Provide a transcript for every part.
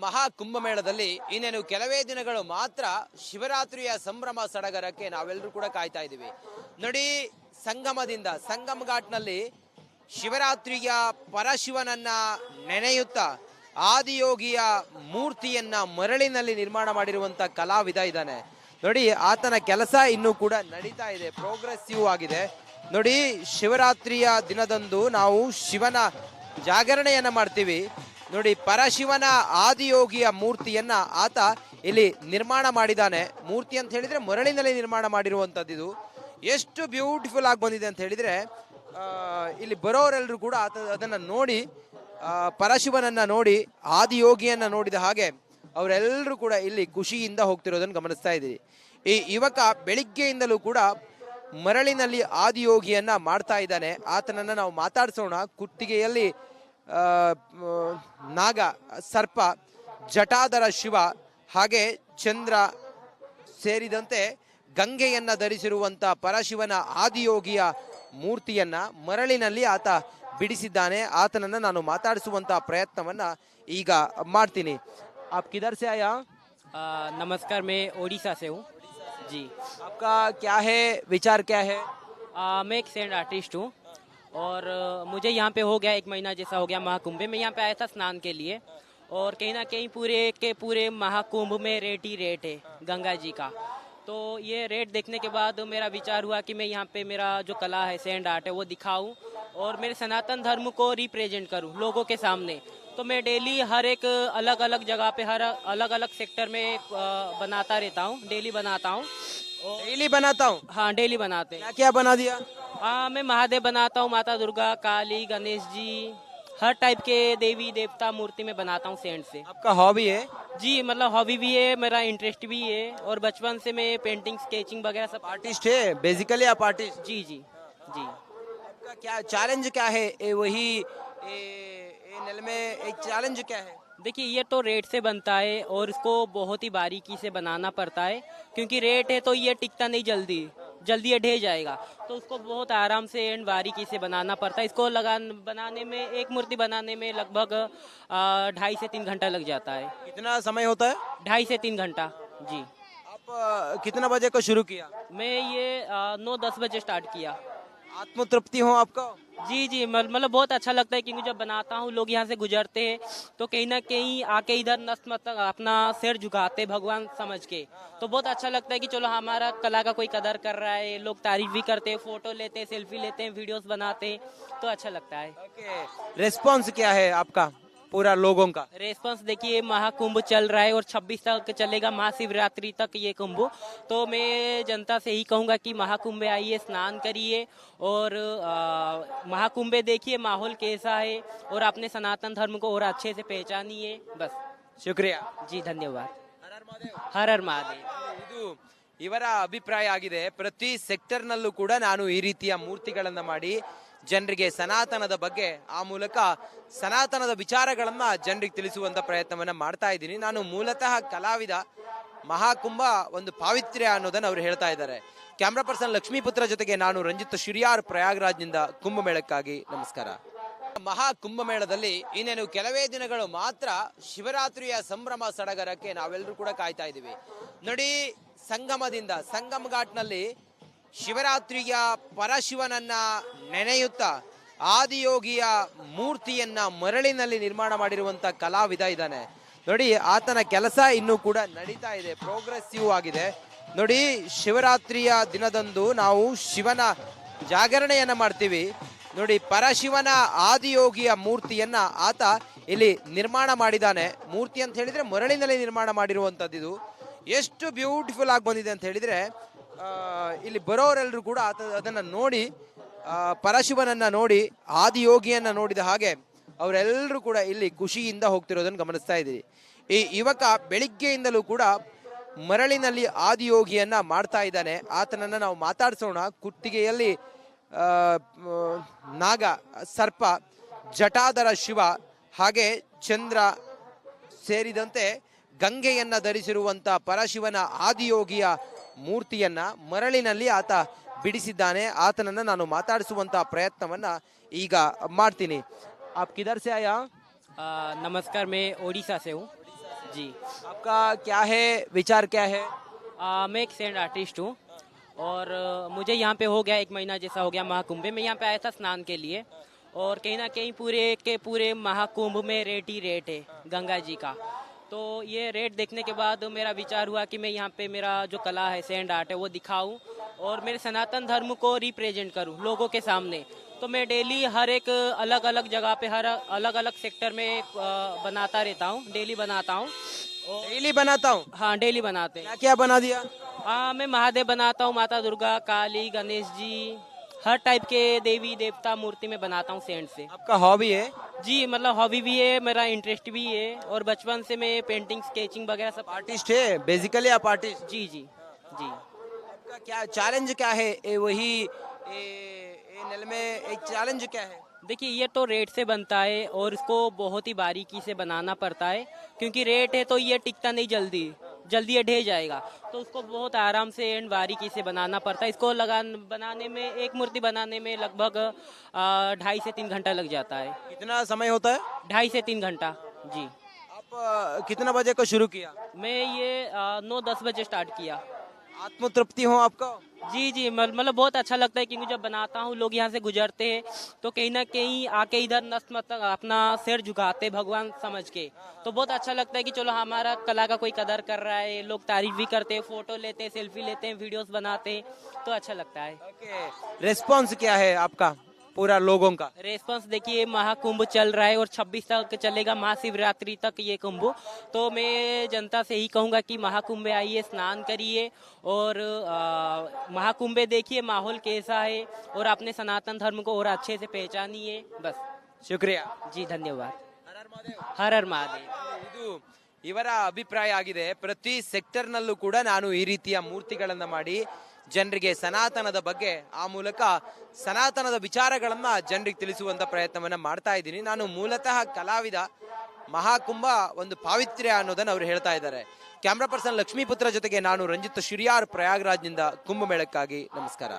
ಮಹಾ ಕುಂಭಮೇಳದಲ್ಲಿ ಇನ್ನೇನು ಕೆಲವೇ ದಿನಗಳು ಮಾತ್ರ ಶಿವರಾತ್ರಿಯ ಸಂಭ್ರಮ ಸಡಗರಕ್ಕೆ ನಾವೆಲ್ಲರೂ ಕೂಡ ಕಾಯ್ತಾ ಇದ್ದೀವಿ. ನೋಡಿ, ಸಂಗಮ್ ಘಾಟ್ನಲ್ಲಿ ಶಿವರಾತ್ರಿಯ ಪರಶಿವನನ್ನ ನೆನೆಯುತ್ತಾ ಆದಿಯೋಗಿಯ ಮೂರ್ತಿಯನ್ನ ಮರಳಿನಲ್ಲಿ ನಿರ್ಮಾಣ ಮಾಡಿರುವಂತ ಕಲಾವಿದ ಇದ್ದಾನೆ. ನೋಡಿ, ಆತನ ಕೆಲಸ ಇನ್ನೂ ಕೂಡ ನಡೀತಾ ಇದೆ, ಪ್ರೋಗ್ರೆಸಿವ್ ಆಗಿದೆ. ನೋಡಿ, ಶಿವರಾತ್ರಿಯ ದಿನದಂದು ನಾವು ಶಿವನ ಜಾಗರಣೆಯನ್ನ ಮಾಡ್ತೀವಿ. ನೋಡಿ, ಪರಶಿವನ ಆದಿಯೋಗಿಯ ಮೂರ್ತಿಯನ್ನ ಆತ ಇಲ್ಲಿ ನಿರ್ಮಾಣ ಮಾಡಿದ್ದಾನೆ. ಮೂರ್ತಿ ಅಂತ ಹೇಳಿದ್ರೆ ಮರಳಿನಲ್ಲಿ ನಿರ್ಮಾಣ ಮಾಡಿರುವಂತದ್ದು. ಇದು ಎಷ್ಟು ಬ್ಯೂಟಿಫುಲ್ ಆಗಿ ಬಂದಿದೆ ಅಂತ ಹೇಳಿದ್ರೆ ಇಲ್ಲಿ ಬರೋರೆಲ್ಲರೂ ಕೂಡ ಅದನ್ನ ನೋಡಿ, ಪರಶಿವನನ್ನ ನೋಡಿ, ಆದಿಯೋಗಿಯನ್ನ ನೋಡಿದ ಹಾಗೆ ಅವರೆಲ್ಲರೂ ಕೂಡ ಇಲ್ಲಿ ಖುಷಿಯಿಂದ ಹೋಗ್ತಿರೋದನ್ನು ಗಮನಿಸ್ತಾ ಇದ್ದೀರಿ. ಈ ಯುವಕ ಬೆಳಿಗ್ಗೆಯಿಂದಲೂ ಕೂಡ ಮರಳಿನಲ್ಲಿ ಆದಿಯೋಗಿಯನ್ನ ಮಾಡ್ತಾ ಇದ್ದಾನೆ. ಆತನನ್ನ ನಾವು ಮಾತಾಡಿಸೋಣ. ಕುತ್ತಿಗೆಯಲ್ಲಿ ನಾಗ, ಸರ್ಪ, ಜಟಾಧರ ಶಿವ ಹಾಗೆ ಚಂದ್ರ ಸೇರಿದಂತೆ ಗಂಗೆಯನ್ನ ಧರಿಸಿರುವಂತ ಪರಶಿವನ ಆದಿಯೋಗಿಯ ಮೂರ್ತಿಯನ್ನ ಮರಳಿನಲ್ಲಿ ಆತ ಬಿಡಿಸಿದ್ದಾನೆ. ಆತನನ್ನ ನಾನು ಮಾತಾಡಿಸುವಂತ ಪ್ರಯತ್ನವನ್ನ ಈಗ ಮಾಡ್ತೀನಿ. आप किधर से आया? नमस्कार, मैं ओडिशा से हूँ जी। आपका क्या है, विचार क्या है? मैं एक सैंड आर्टिस्ट हूँ और मुझे यहाँ पे हो गया 1 महीना जैसा हो गया महाकुंभ में। मैं यहाँ पे आया था स्नान के लिए और कहीं ना कहीं पूरे महाकुंभ में रेट ही रेट है गंगा जी का। तो ये रेट देखने के बाद मेरा विचार हुआ कि मैं यहाँ पे मेरा जो कला है, सैंड आर्ट है, वो दिखाऊं और मेरे सनातन धर्म को रिप्रेजेंट करूं लोगों के सामने। तो मैं डेली हर एक अलग अलग जगह पे हर अलग अलग सेक्टर में बनाता रहता हूँ, डेली बनाता हूँ। डेली बनाता हूँ? हाँ, डेली बनाते हैं। क्या क्या बना दिया? हाँ, मैं महादेव बनाता हूँ, माता दुर्गा, काली, गणेश जी, हर टाइप के देवी देवता मूर्ति में बनाता हूँ सैंड से। आपका हॉबी है? जी, मतलब हॉबी भी है, मेरा इंटरेस्ट भी है और बचपन से मैं पेंटिंग, स्केचिंग वगैरह सब। आर्टिस्ट है बेसिकली आप? आर्टिस्ट? जी जी जी। आपका क्या चैलेंज क्या है? वही नल में एक चैलेंज क्या है? देखिए, ये तो रेट से बनता है और इसको बहुत ही बारीकी से बनाना पड़ता है, क्योंकि रेट है तो ये टिकता नहीं जल्दी ये ढह जाएगा। तो उसको बहुत आराम से एंड बारीकी से बनाना पड़ता है। इसको बनाने में, एक मूर्ति बनाने में लगभग 2.5 से 3 घंटा लग जाता है। कितना समय होता है? 2.5 से 3 घंटा जी। आप कितना बजे को शुरू किया? मैं ये 9-10 बजे स्टार्ट किया। आत्मतृप्ति हो आपको? जी जी, मतलब बहुत अच्छा लगता है, क्योंकि जब बनाता हूँ लोग यहाँ से गुजरते हैं तो कहीं ना कहीं आके इधर नतमस्तक अपना सिर झुकाते भगवान समझ के। तो बहुत अच्छा लगता है कि चलो हमारा कला का कोई कदर कर रहा है, लोग तारीफ भी करते हैं, फोटो लेते हैं, सेल्फी लेते हैं, वीडियोस बनाते हैं, तो अच्छा लगता है। रेस्पॉन्स क्या है आपका पूरा लोगों का? रेस्पॉन्स देखिए, महाकुंभ चल रहा है और 26 तक चलेगा, महाशिवरात्रि तक ये कुंभ। तो मैं जनता से ही कहूँगा कि महाकुंभ में आइए, स्नान करिए और महाकुंभ देखिए माहौल कैसा है और अपने सनातन धर्म को और अच्छे से पहचानिए। बस, शुक्रिया जी, धन्यवाद। हर हर महादेव। ಇದು ಇವರ ಅಭಿಪ್ರಾಯ ಆಗಿದೆ. ಪ್ರತಿ ಸೆಕ್ಟರ್ ನಲ್ಲೂ ಕೂಡ ನಾನು ಈ ರೀತಿಯ ಮೂರ್ತಿಗಳನ್ನ ಮಾಡಿ ಜನರಿಗೆ ಸನಾತನದ ಬಗ್ಗೆ, ಆ ಮೂಲಕ ಸನಾತನದ ವಿಚಾರಗಳನ್ನ ಜನರಿಗೆ ತಿಳಿಸುವಂತ ಪ್ರಯತ್ನವನ್ನ ಮಾಡ್ತಾ ಇದ್ದೀನಿ. ನಾನು ಮೂಲತಃ ಕಲಾವಿದ. ಮಹಾಕುಂಭ ಒಂದು ಪಾವಿತ್ರ್ಯ ಅನ್ನೋದನ್ನ ಅವರು ಹೇಳ್ತಾ ಇದ್ದಾರೆ. ಕ್ಯಾಮ್ರಾ ಪರ್ಸನ್ ಲಕ್ಷ್ಮೀಪುತ್ರ ಜೊತೆಗೆ ನಾನು ರಂಜಿತ್ ಶಿರಿಯಾರ್, ಪ್ರಯಾಗ್ರಾಜ್ನಿಂದ ಕುಂಭಮೇಳಕ್ಕಾಗಿ. ನಮಸ್ಕಾರ. ಮಹಾ ಕುಂಭಮೇಳದಲ್ಲಿ ಇನ್ನೇನು ಕೆಲವೇ ದಿನಗಳು ಮಾತ್ರ ಶಿವರಾತ್ರಿಯ ಸಂಭ್ರಮ ಸಡಗರಕ್ಕೆ ನಾವೆಲ್ಲರೂ ಕೂಡ ಕಾಯ್ತಾ ಇದ್ದೀವಿ. ನೋಡಿ, ಸಂಗಮ್ ಘಾಟ್ನಲ್ಲಿ ಶಿವರಾತ್ರಿಯ ಪರಶಿವನನ್ನ ನೆನೆಯುತ್ತಾ ಆದಿಯೋಗಿಯ ಮೂರ್ತಿಯನ್ನ ಮರಳಿನಲ್ಲಿ ನಿರ್ಮಾಣ ಮಾಡಿರುವಂತ ಕಲಾವಿದ ಇದ್ದಾನೆ. ನೋಡಿ, ಆತನ ಕೆಲಸ ಇನ್ನೂ ಕೂಡ ನಡೀತಾ ಇದೆ, ಪ್ರೋಗ್ರೆಸಿವ್ ಆಗಿದೆ. ನೋಡಿ, ಶಿವರಾತ್ರಿಯ ದಿನದಂದು ನಾವು ಶಿವನ ಜಾಗರಣೆಯನ್ನ ಮಾಡ್ತೀವಿ. ನೋಡಿ, ಪರಶಿವನ ಆದಿಯೋಗಿಯ ಮೂರ್ತಿಯನ್ನ ಆತ ಇಲ್ಲಿ ನಿರ್ಮಾಣ ಮಾಡಿದ್ದಾನೆ. ಮೂರ್ತಿ ಅಂತ ಹೇಳಿದ್ರೆ ಮರಳಿನಲ್ಲಿ ನಿರ್ಮಾಣ ಮಾಡಿರುವಂತದ್ದು. ಇದು ಎಷ್ಟು ಬ್ಯೂಟಿಫುಲ್ ಆಗಿ ಬಂದಿದೆ ಅಂತ ಹೇಳಿದ್ರೆ ಇಲ್ಲಿ ಬರೋರೆಲ್ಲರೂ ಕೂಡ ಅದನ್ನ ನೋಡಿ, ಪರಶಿವನನ್ನ ನೋಡಿ, ಆದಿಯೋಗಿಯನ್ನ ನೋಡಿದ ಹಾಗೆ ಅವರೆಲ್ಲರೂ ಕೂಡ ಇಲ್ಲಿ ಖುಷಿಯಿಂದ ಹೋಗ್ತಿರೋದನ್ನು ಗಮನಿಸ್ತಾ ಇದ್ದೀರಿ. ಈ ಯುವಕ ಬೆಳಿಗ್ಗೆಯಿಂದಲೂ ಕೂಡ ಮರಳಿನಲ್ಲಿ ಆದಿಯೋಗಿಯನ್ನ ಮಾಡ್ತಾ ಇದ್ದಾನೆ. ಆತನನ್ನ ನಾವು ಮಾತಾಡಿಸೋಣ. ಕುತ್ತಿಗೆಯಲ್ಲಿ ನಾಗ, ಸರ್ಪ, ಜಟಾಧರ ಶಿವ ಹಾಗೆ ಚಂದ್ರ ಸೇರಿದಂತೆ ಗಂಗೆಯನ್ನ ಧರಿಸಿರುವಂತ ಪರಶಿವನ ಆದಿಯೋಗಿಯ ಮೂರ್ತಿಯನ್ನ ಮರಳಿನಲ್ಲಿ ಆತ ಬಿಡಿಸಿದ್ದಾನೆ. ಆತನನ್ನ ನಾನು ಮಾತಾಡಿಸುವಂತ ಪ್ರಯತ್ನವನ್ನ ಈಗ ಮಾಡ್ತೀನಿ. आप किधर से आया? नमस्कार, मैं ओडिशा से हूँ जी। आपका क्या है, विचार क्या है? मैं एक सैंड आर्टिस्ट हूँ और मुझे यहाँ पे हो गया 1 महीना जैसा हो गया महाकुंभ में। मैं यहाँ पे आया था स्नान के लिए और कहीं ना कहीं पूरे के पूरे महाकुंभ में रेट ही रेट है गंगा जी का। तो ये रेट देखने के बाद मेरा विचार हुआ कि मैं यहाँ पे मेरा जो कला है सैंड आर्ट है वो दिखाऊं और मेरे सनातन धर्म को रिप्रेजेंट करूं लोगों के सामने। तो मैं डेली हर एक अलग अलग जगह पे हर अलग अलग सेक्टर में बनाता रहता हूँ, डेली बनाता हूँ। और डेली बनाता हूँ। हाँ, डेली बनाते हैं। क्या क्या बना दिया? हाँ, मैं महादेव बनाता हूँ, माता दुर्गा, काली, गणेश जी, हर टाइप के देवी देवता मूर्ति में बनाता हूँ सेंट से। आपका हॉबी है? जी, मतलब हॉबी भी है, मेरा इंटरेस्ट भी है और बचपन से मैं पेंटिंग स्केचिंग वगैरह सब। आर्टिस्ट है बेसिकली, आप आर्टिस्ट? जी जी जी। आपका क्या चैलेंज क्या है? नल में एक चैलेंज क्या है? देखिए, ये तो रेट से बनता है और इसको बहुत ही बारीकी से बनाना पड़ता है क्योंकि रेट है तो ये टिकता नहीं जल्दी, जल्दी ये ढह जाएगा। तो उसको बहुत आराम से एंड बारीकी से बनाना पड़ता है। इसको बनाने में, एक मूर्ति बनाने में लगभग 2.5 से 3 घंटा लग जाता है। कितना समय होता है? 2.5 से 3 घंटा। जी। आप कितना बजे को शुरू किया? मैं ये 9-10 बजे स्टार्ट किया। आत्मतृप्ति हो आपको? जी जी, मतलब बहुत अच्छा लगता है क्योंकि जब बनाता हूँ लोग यहाँ से गुजरते हैं तो कहीं ना कहीं आके इधर नतमस्तक अपना सिर झुकाते भगवान समझ के। तो बहुत अच्छा लगता है कि चलो हमारा कला का कोई कदर कर रहा है, लोग तारीफ भी करते हैं, फोटो लेते हैं, सेल्फी लेते हैं, वीडियोस बनाते हैं, तो अच्छा लगता है। ओके, रिस्पॉन्स क्या है आपका पूरा लोगों का? रेस्पॉन्स देखिए, महाकुंभ चल रहा है और 26 तक चलेगा, महाशिवरात्रि तक ये कुंभ। तो मैं जनता से ही कहूँगा कि महाकुंभ में आइए, स्नान करिए और महाकुंभ में देखिए माहौल कैसा है और अपने सनातन धर्म को और अच्छे से पहचानिए। बस। ಶುಕ್ರಿಯಾ. जी, धन्यवाद। ಹರ ಹರ ಮಹಾದೇವ್. हर हर महादेव। ಇದು ಇವರ ಅಭಿಪ್ರಾಯ ಆಗಿದೆ. ಪ್ರತಿ ಸೆಕ್ಟರ್ನಲ್ಲೂ ಕೂಡ ನಾನು ಈ ರೀತಿಯ ಮೂರ್ತಿಗಳನ್ನ ಮಾಡಿ ಜನರಿಗೆ ಸನಾತನದ ಬಗ್ಗೆ, ಆ ಮೂಲಕ ಸನಾತನದ ವಿಚಾರಗಳನ್ನ ಜನರಿಗೆ ತಿಳಿಸುವಂತ ಪ್ರಯತ್ನವನ್ನ ಮಾಡ್ತಾ ಇದ್ದೀನಿ. ನಾನು ಮೂಲತಃ ಕಲಾವಿದ. ಮಹಾಕುಂಭ ಒಂದು ಪಾವಿತ್ರ್ಯ ಅನ್ನೋದನ್ನ ಅವರು ಹೇಳ್ತಾ ಇದ್ದಾರೆ. ಕ್ಯಾಮ್ರಾ ಪರ್ಸನ್ ಲಕ್ಷ್ಮೀಪುತ್ರ ಜೊತೆಗೆ ನಾನು ರಂಜಿತ್ ಶಿರಿಯಾರ್, ಪ್ರಯಾಗ್ರಾಜ್ನಿಂದ ಕುಂಭಮೇಳಕ್ಕಾಗಿ. ನಮಸ್ಕಾರ.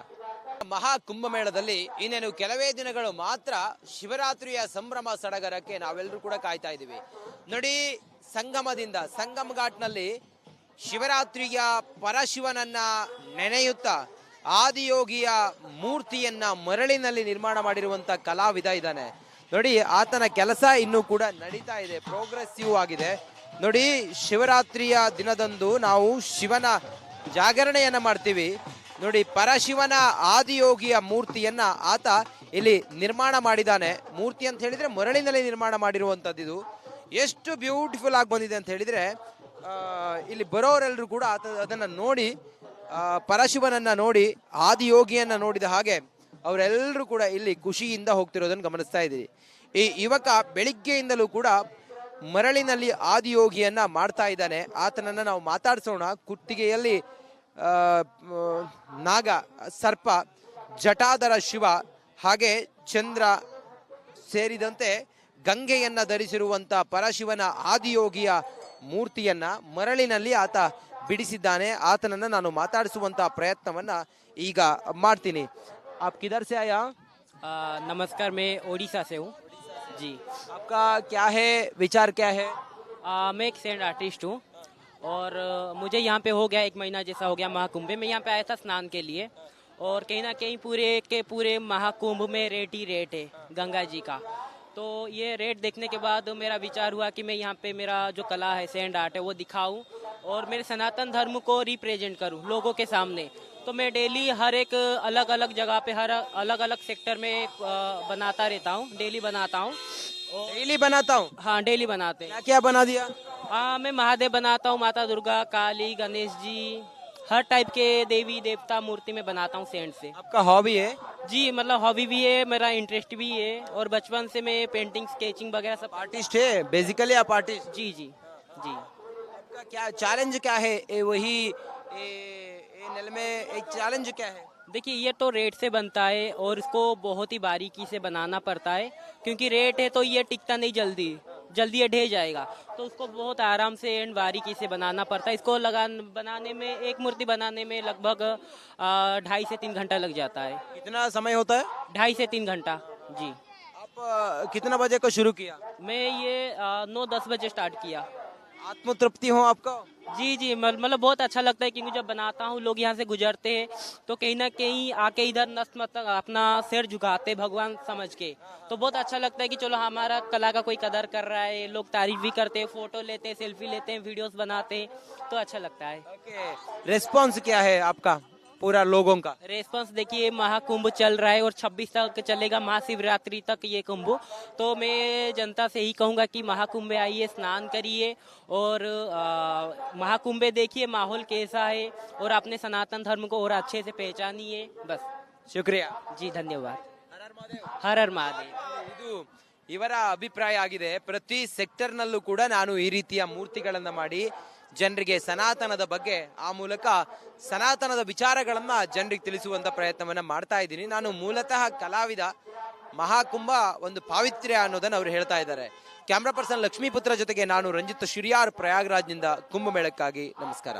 ಮಹಾಕುಂಭಮೇಳದಲ್ಲಿ ಇನ್ನೇನು ಕೆಲವೇ ದಿನಗಳು ಮಾತ್ರ ಶಿವರಾತ್ರಿಯ ಸಂಭ್ರಮ ಸಡಗರಕ್ಕೆ ನಾವೆಲ್ಲರೂ ಕೂಡ ಕಾಯ್ತಾ ಇದ್ದೀವಿ. ನೋಡಿ, ಸಂಗಮ ಘಾಟ್ನಲ್ಲಿ ಶಿವರಾತ್ರಿಯ ಪರಶಿವನನ್ನ ನೆನೆಯುತ್ತಾ ಆದಿಯೋಗಿಯ ಮೂರ್ತಿಯನ್ನ ಮರಳಿನಲ್ಲಿ ನಿರ್ಮಾಣ ಮಾಡಿರುವಂತ ಕಲಾವಿದ ಇದ್ದಾನೆ. ನೋಡಿ, ಆತನ ಕೆಲಸ ಇನ್ನೂ ಕೂಡ ನಡೀತಾ ಇದೆ, ಪ್ರೋಗ್ರೆಸಿವ್ ಆಗಿದೆ. ನೋಡಿ, ಶಿವರಾತ್ರಿಯ ದಿನದಂದು ನಾವು ಶಿವನ ಜಾಗರಣೆಯನ್ನ ಮಾಡ್ತೀವಿ. ನೋಡಿ, ಪರಶಿವನ ಆದಿಯೋಗಿಯ ಮೂರ್ತಿಯನ್ನ ಆತ ಇಲ್ಲಿ ನಿರ್ಮಾಣ ಮಾಡಿದ್ದಾನೆ. ಮೂರ್ತಿ ಅಂತ ಹೇಳಿದ್ರೆ ಮರಳಿನಲ್ಲಿ ನಿರ್ಮಾಣ ಮಾಡಿರುವಂತದ್ದು. ಇದು ಎಷ್ಟು ಬ್ಯೂಟಿಫುಲ್ ಆಗಿ ಬಂದಿದೆ ಅಂತ ಹೇಳಿದ್ರೆ ಇಲ್ಲಿ ಬರೋರೆಲ್ಲರೂ ಕೂಡ ಅದನ್ನ ನೋಡಿ, ಪರಶಿವನನ್ನ ನೋಡಿ, ಆದಿಯೋಗಿಯನ್ನ ನೋಡಿದ ಹಾಗೆ ಅವರೆಲ್ಲರೂ ಕೂಡ ಇಲ್ಲಿ ಖುಷಿಯಿಂದ ಹೋಗ್ತಿರೋದನ್ನು ಗಮನಿಸ್ತಾ ಇದ್ದೀರಿ. ಈ ಯುವಕ ಬೆಳಿಗ್ಗೆಯಿಂದಲೂ ಕೂಡ ಮರಳಿನಲ್ಲಿ ಆದಿಯೋಗಿಯನ್ನ ಮಾಡ್ತಾ ಇದ್ದಾನೆ. ಆತನನ್ನ ನಾವು ಮಾತಾಡಿಸೋಣ. ಕುತ್ತಿಗೆಯಲ್ಲಿ ನಾಗ, ಸರ್ಪ, ಜಟಾಧರ ಶಿವ, ಹಾಗೆ ಚಂದ್ರ ಸೇರಿದಂತೆ ಗಂಗೆಯನ್ನ ಧರಿಸಿರುವಂತ ಪರಶಿವನ ಆದಿಯೋಗಿಯ ಮೂರ್ತಿಯನ್ನ ಮರಳಿನಲ್ಲಿ ಆತ ಬಿಡಿಸಿದ್ದಾನೆ. ಆತನನ್ನ ನಾನು ಮಾತಾಡಿಸುವಂತ ಪ್ರಯತ್ನವನ್ನ ಈಗ ಮಾಡ್ತೀನಿ. आप किधर से आया? नमस्कार, मैं ओडिशा से हूँ। जी। आपका क्या है, विचार क्या है? मैं एक सैंड आर्टिस्ट हूँ और मुझे यहाँ पे हो गया 1 महीना जैसा हो गया महाकुंभ में। मैं यहाँ पे आया था स्नान के लिए और कहीं ना कहीं पूरे के पूरे महाकुंभ में रेट ही रेट है गंगा जी का। तो ये रेट देखने के बाद मेरा विचार हुआ कि मैं यहाँ पे मेरा जो कला है सैंड आर्ट है वो दिखाऊं और मेरे सनातन धर्म को रिप्रेजेंट करूं लोगों के सामने। तो मैं डेली हर एक अलग अलग जगह पे हर अलग अलग सेक्टर में बनाता रहता हूँ, डेली बनाता हूँ। डेली बनाता हूँ? हाँ, डेली बनाते हैं। क्या क्या बना दिया? हाँ, मैं महादेव बनाता हूँ, माता दुर्गा, काली, गणेश जी, हर टाइप के देवी देवता मूर्ति में बनाता हूँ सेंट से। आपका हॉबी है? जी, मतलब हॉबी भी है, मेरा इंटरेस्ट भी है और बचपन से मैं पेंटिंग स्केचिंग वगैरह सब। आर्टिस्ट है बेसिकली, आप आर्टिस्ट? जी जी जी। आपका क्या चैलेंज क्या है? नल में एक चैलेंज क्या है? देखिए, ये तो रेट से बनता है और इसको बहुत ही बारीकी से बनाना पड़ता है क्योंकि रेट है तो ये टिकता नहीं जल्दी, जल्दी ये ढह जाएगा। तो उसको बहुत आराम से एंड बारीकी से बनाना पड़ता है। इसको बनाने में, एक मूर्ति बनाने में लगभग 2.5 से 3 घंटा लग जाता है। कितना समय होता है? 2.5 से 3 घंटा। जी। आप कितना बजे को शुरू किया? मैं ये 9-10 बजे स्टार्ट किया। आत्मतृप्ति हो आपको? जी जी, मतलब बहुत अच्छा लगता है क्योंकि जब बनाता हूँ लोग यहाँ से गुजरते हैं तो कहीं ना कहीं आके इधर नतमस्तक अपना सिर झुकाते हैं भगवान समझ के। तो बहुत अच्छा लगता है कि चलो हमारा कला का कोई कदर कर रहा है, लोग तारीफ भी करते हैं, फोटो लेते हैं, सेल्फी लेते हैं, वीडियोस बनाते हैं, तो अच्छा लगता है। ओके, रिस्पॉन्स क्या है आपका पूरा लोगों का? रेस्पॉन्स देखिए, महाकुंभ चल रहा है और 26 तक चलेगा, महाशिवरात्रि तक ये कुंभ। तो मैं जनता से ही कहूंगा कि महाकुंभ में आइए, स्नान करिए और महाकुंभ में देखिए माहौल कैसा है और अपने सनातन धर्म को और अच्छे से पहचानिए। बस, ಶುಕ್ರಿಯಾ. जी धन्यवाद। ಹರ ಹರ ಮಹಾದೇವ್. हर हर महादेव। ಇದು ಇವರ ಅಭಿಪ್ರಾಯ ಆಗಿದೆ. ಪ್ರತಿ ಸೆಕ್ಟರ್ ನಲ್ಲೂ ಕೂಡ ನಾನು ಈ ರೀತಿಯ ಮೂರ್ತಿಗಳನ್ನ ಮಾಡಿ ಜನರಿಗೆ ಸನಾತನದ ಬಗ್ಗೆ, ಆ ಮೂಲಕ ಸನಾತನದ ವಿಚಾರಗಳನ್ನ ಜನರಿಗೆ ತಿಳಿಸುವಂತ ಪ್ರಯತ್ನವನ್ನ ಮಾಡ್ತಾ ಇದ್ದೀನಿ. ನಾನು ಮೂಲತಃ ಕಲಾವಿದ. ಮಹಾಕುಂಭ ಒಂದು ಪಾವಿತ್ರ್ಯ ಅನ್ನೋದನ್ನ ಅವ್ರು ಹೇಳ್ತಾ ಇದ್ದಾರೆ. ಕ್ಯಾಮ್ರಾ ಪರ್ಸನ್ ಲಕ್ಷ್ಮೀಪುತ್ರ ಜೊತೆಗೆ ನಾನು ರಂಜಿತ್ ಶಿರಿಯಾರ್, ಪ್ರಯಾಗ್ರಾಜ್ನಿಂದ ಕುಂಭಮೇಳಕ್ಕಾಗಿ. ನಮಸ್ಕಾರ.